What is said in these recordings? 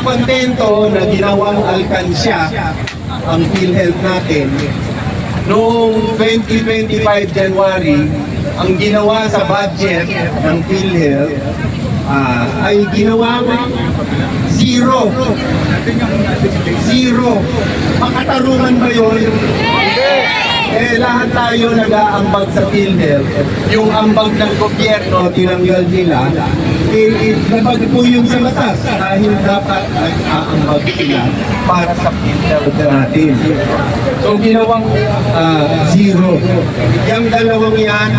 kontento na ginawang alkansya ang PhilHealth natin. Noong 2025 January, ang ginawa sa budget ng PhilHealth ay ginawa zero. Zero. Makatarungan ba yun? Lahat tayo nag-aambag sa PhilHealth. Yung ambag ng gobyerno, tinanggal nila. Labag po yung sa batas dahil dapat nag-aambag sila para sa PhilHealth natin. So ginawang zero. Yung dalawang yan,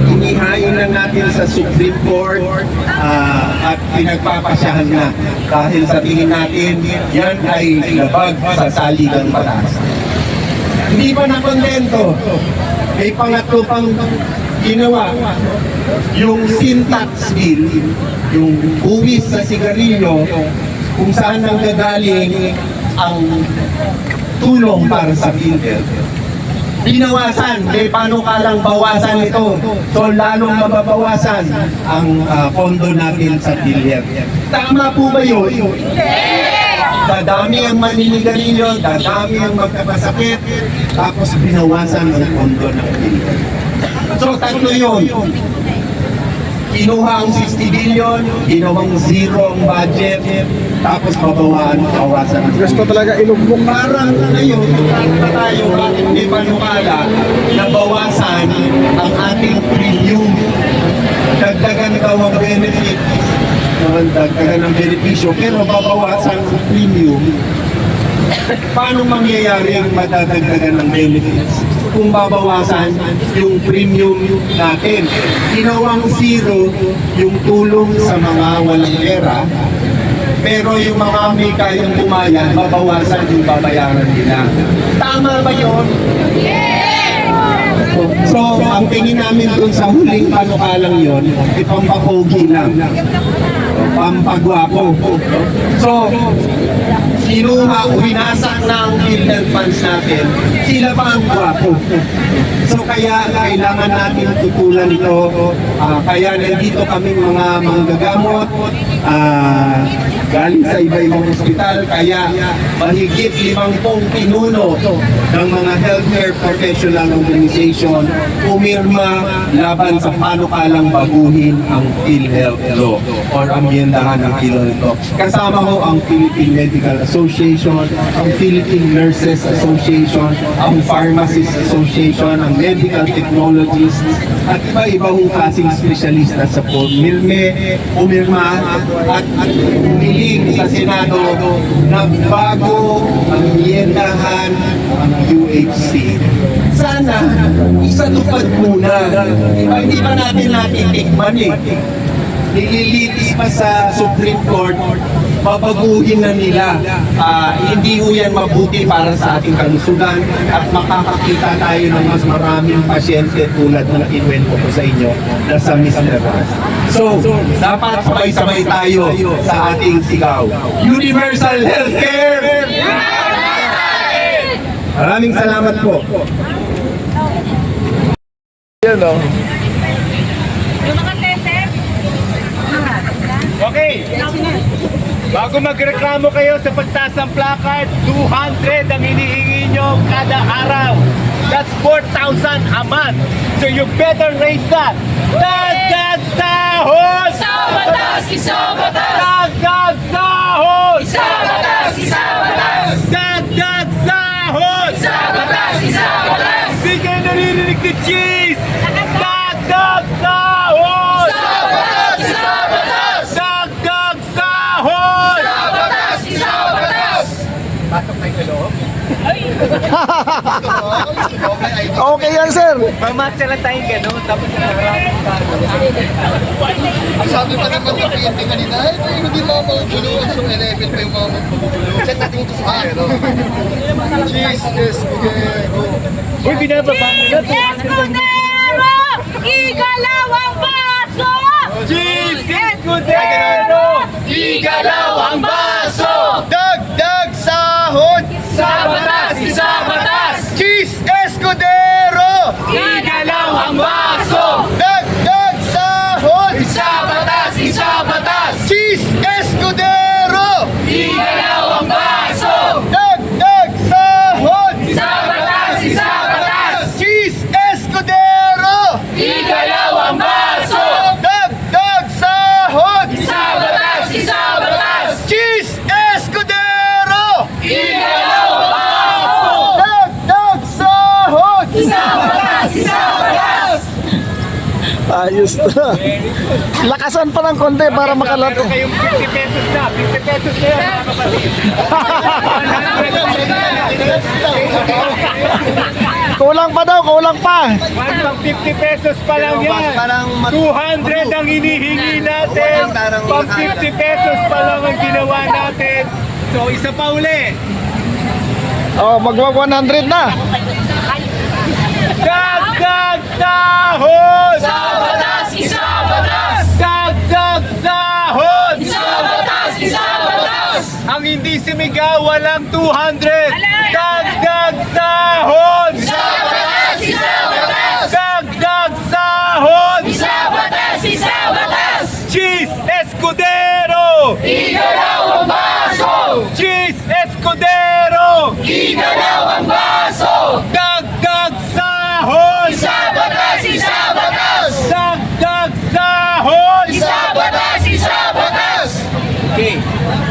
inihain na natin sa Supreme Court at pinagpapasyahan na dahil sabihin natin yan ay labag sa saligang batas. Hindi pa nakontento. May pangatlo pang ginawa. Yung sin tax bill, yung buwis sa sigarilyo, kung saan nanggagaling ang tulong para sa PhilHealth. Binawasan, paano ka lang bawasan ito? So lalong mababawasan ang pondo natin sa PhilHealth. Tama po ba yun? Dadami ang maninigarilyo, dadami ang magkakasakit, tapos binawasan ang pondo ng PhilHealth. So tatlo yun. Kinuha ang 60 billion, ginawang zero ang budget, tapos bawasan ang Gusto talaga ilugbok. Parang ngayon, na tayo, bakit hindi panukala na bawasan ang ating premium. Dagdagan daw ang benefit, dagdagan ang benepisyo, pero babawasan ang premium. Paano mangyayari ang madadagdagan ng benefits kung babawasan yung premium natin? Ginawang zero yung tulong sa mga walang pera, pero yung mga may kayang bumayan, babawasan yung babayaran nila. Tama ba yun? So, ang tingin namin dun sa huling panukalang yun, ipampapogi lang. Pampagwapo. So, kinuha, winasak ng PhilHealth funds natin, sila pa ang gwapo. So kaya kailangan natin tutulan ito. Kaya nandito kaming mga manggagamot, galing sa iba-ibang ospital, kaya mahigit 50 pinuno ng mga healthcare professional organization pumirma laban sa panukalang baguhin ang PhilHealth law or amyendahan ng PhilHealth law. Kasama ho ang Philippine Medical Association, ang Philippine Nurses Association, ang Pharmacists Association, ang Medical Technologists, at iba-iba hong klaseng espesyalista sa pumirma at humiling sa Senado na bago ang yendahan ang UHC. Sana isatupad muna. Hindi pa natin natitikman nililitis pa sa Supreme Court, babaguhin na nila. Hindi ho yan mabuti para sa ating kalusugan at makakakita tayo ng mas maraming pasyente tulad ng ikwento ko sa inyo na sa Mr. So, dapat sabay-sabay tayo sa ating sigaw. Universal Healthcare! Maraming salamat po. Yan o. Okay, bago magreklamo kayo sa pagtaas ng placard, 200 ang hinihingi nyo kada araw. That's 4,000 a month. So you better raise that. Dagdag sahod! Isa batas! Isa batas! Dagdag sahod! Isa batas! Isa batas! Dagdag sahod! Isa batas! Isa batas! Hindi kayo naririnig ni Cheese! Dagdag sahod! Isa batas! Isa batas! Dagdag sahod! Isa batas! Isa batas! Pasok tayo sa loob. Okay yan, sir. Mamatcha lang tayong gano'n, tapos nakarapin tayo. Ang sabi pa naman yung PNP kanina, hindi mo magugulo. So 11 pa yung mga magugulo. Check natin ito sa pero. Cheese, Escudero. Uy, binababa mo na. Escudero! Igalaw ang baso! Cheese! Escudero! Igalaw ang baso! Dagdag sahod! Isa batas! Isa batas! Cheese, Escudero! Igalaw ang baso! Dagdag sahod! Isa batas! Isa batas! Cheese, Escudero! Ayos na. Lakasan pa ng konti para makalato. Meron kayong 50 pesos na. 50 pesos na yan, mga kapatid. Kulang pa daw, kulang pa. 150 pesos pa lang yan. 200 ang hinihingi natin. Pang 50 pesos pa lang ang ginawa natin. So, isa pa uli. Oh, magwa 100 na. Dagdag sahod! Sa batas, isa batas! Dagdag sahod! Isa batas, isa batas! Ang hindi sumigaw, walang 200. Dagdag sahod! Isa batas, isa batas! Dagdag sahod! Isa batas, isa batas! Cheese Escudero! Igalaw ang baso! Cheese Escudero! Igalaw ang baso! Dagdag sahod! Isa batas, isa batas! Dagdag sahod! Isa batas, isa batas! Okay.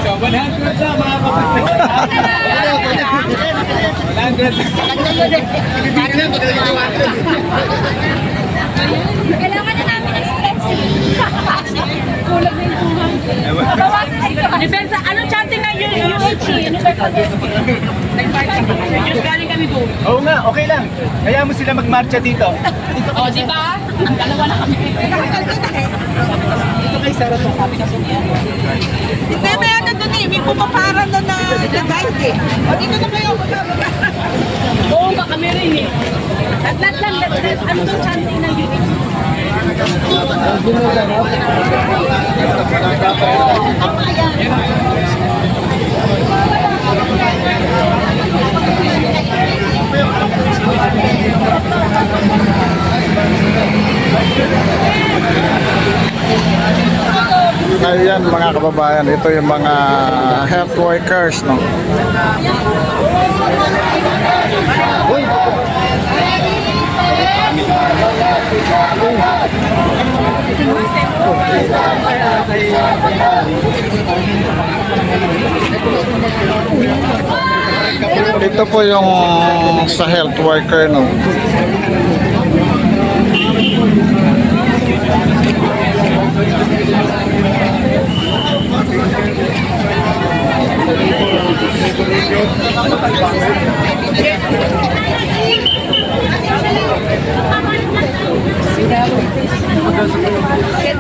So, 100 na mga kapatid. 100. Kailangan na namin ng kulang na yung buhay. Depende sa ano chanting na yun Just galing kami doon. Oo nga, okay lang. Kaya mo sila magmarcha dito. O, di ba? Dalawa na kami. Dito kay Sarah itong kami kasi niya. Hindi, may ano doon eh. May pumaparan na guide eh. O, dito na kayo. Oo nga kami rin eh. Latlat lang, latlat. Ano itong chanting na yun? Ayan mga kababayan, ito yung mga health workers, no? Ito po yung sa health worker, no?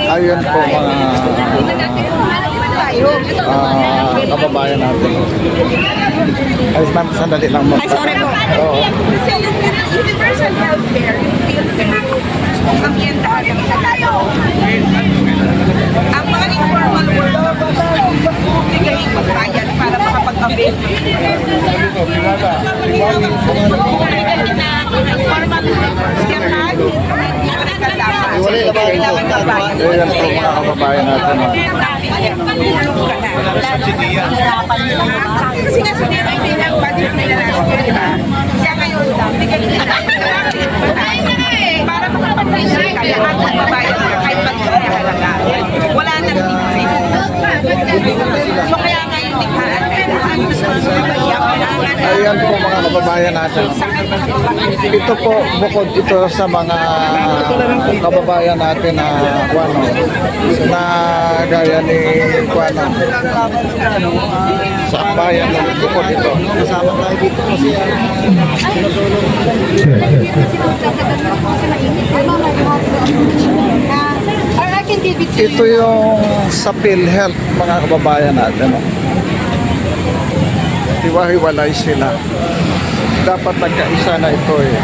Ayun po mga kababayan natin. Ay, ma'am, sandali lang ma'am. Ay, sorry po. Oo. Kasi yung universal healthcare, yung PhilHealth, ambiental, sa tayo. Ang mga informal workers, bigay magbayad para makapag-avail. Informal workers, kaya hindi ka dapat. Kailangan magbayad. Ayan po mga kababayan natin. no? Kasi nga sinira ang budget nila last year, di ba? Kaya ngayon, bigay nila para makapag-reserve ka, lahat ng babayad ka kahit bagay na halaga. Wala nang libre. So kaya ngayon, likhaan kailangan Ayan po mga kababayan natin. Ito po, bukod ito sa mga kababayan natin na Kuano, na gaya ni Kuano sa bayan ng bukod ito. Kasama tayo dito kasi ito yung sa PhilHealth mga kababayan natin. No? Hiwa-hiwalay sila. Dapat nagkaisa na ito eh.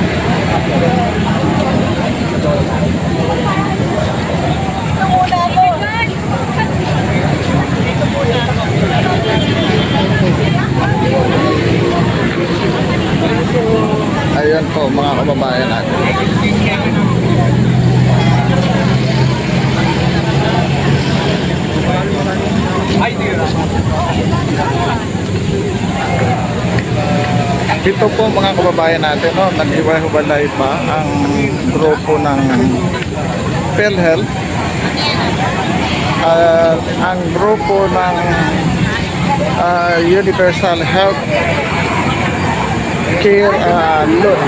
Ayan po mga kababayan natin. Ito po mga kababayan natin, no, nag-iwa-hiwalay pa ang grupo ng PhilHealth at ang grupo ng Universal Health Care Loan.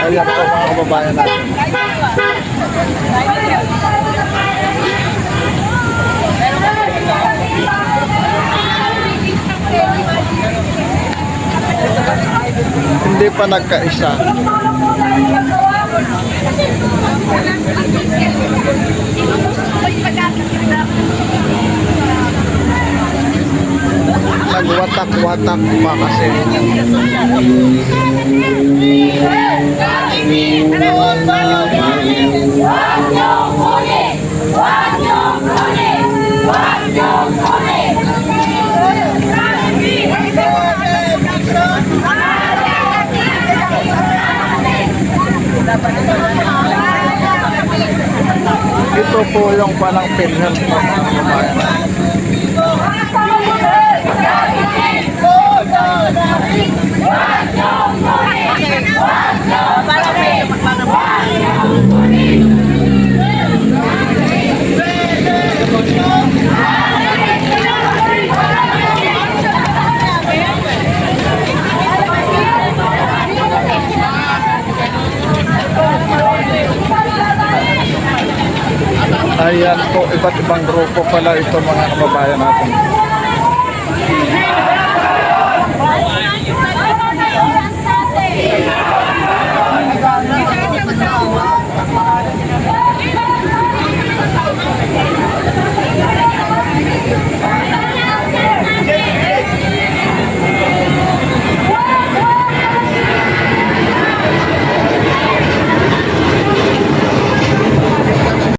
Ayan po mga kababayan natin. Hindi pa nagkaisa. Nagwatak-watak pa kasi. Ito po yung palang PhilHealth ng mga kababayan. Ayan po, iba't ibang grupo pala ito mga kababayan natin.